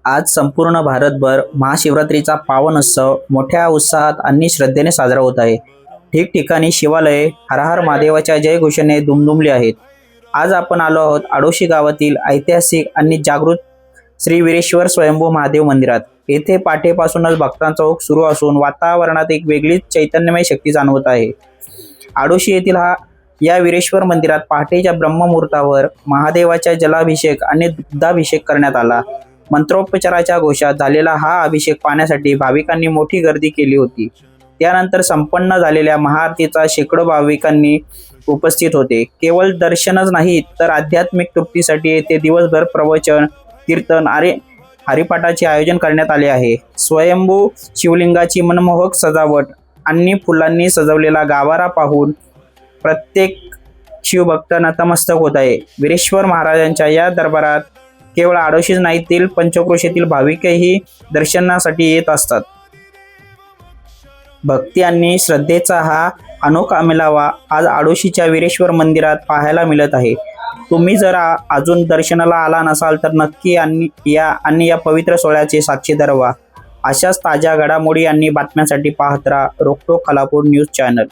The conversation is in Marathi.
आज संपूर्ण भारतभर महाशिवरात्रीचा पावन उत्सव मोठ्या उत्साहात आणि श्रद्धेने साजरा होत आहे. ठिकठिकाणी शिवालये हर हर महादेवाच्या जयघोषेने दुमदुमली आहेत. आज आपण आलो आहोत आडोशी गावातील ऐतिहासिक आणि जागृत श्री वीरेश्वर स्वयंभू महादेव मंदिरात. येथे पहाटेपासूनच भक्तांचा ओघ सुरू असून वातावरणात एक वेगळीच चैतन्यमय शक्ती जाणवत आहे. आडोशी येथील या वीरेश्वर मंदिरात पहाटेच्या ब्रह्ममुहूर्तावर महादेवाच्या जलाभिषेक आणि दुग्धाभिषेक करण्यात आला. मंत्रोपचाराच्या घोषात झालेला हा अभिषेक पाहण्यासाठी भाविकांनी मोठी गर्दी केली होती. त्यानंतर संपन्न झालेल्या महाआरतीचा शेकडो भाविकांनी उपस्थित होते. केवळ दर्शनच नाही तर आध्यात्मिक तृप्तीसाठी येथे दिवसभर प्रवचन, कीर्तन आणि हरिपाठाचे आयोजन करण्यात आले आहे. स्वयंभू शिवलिंगाची मनमोहक सजावट आणि फुलांनी सजवलेला गाभारा पाहून प्रत्येक शिवभक्त नतमस्तक होत आहे. वीरेश्वर महाराजांच्या या दरबारात केवळ आडोशीच नाही तर पंचक्रोशीतील भाविकही दर्शनासाठी येत असतात. भक्ती आणि श्रद्धेचा हा अनोखा मेळावा आज आडोशीच्या वीरेश्वर मंदिरात पाहायला मिळत आहे. तुम्ही जर अजून दर्शनाला आला नसाल तर नक्की या पवित्र सोहळ्याचे साक्षीदार व्हा. अशाच ताज्या घडामोडी आणि बातम्यांसाठी पाहत राहा रोकटोक खालापूर न्यूज चॅनल.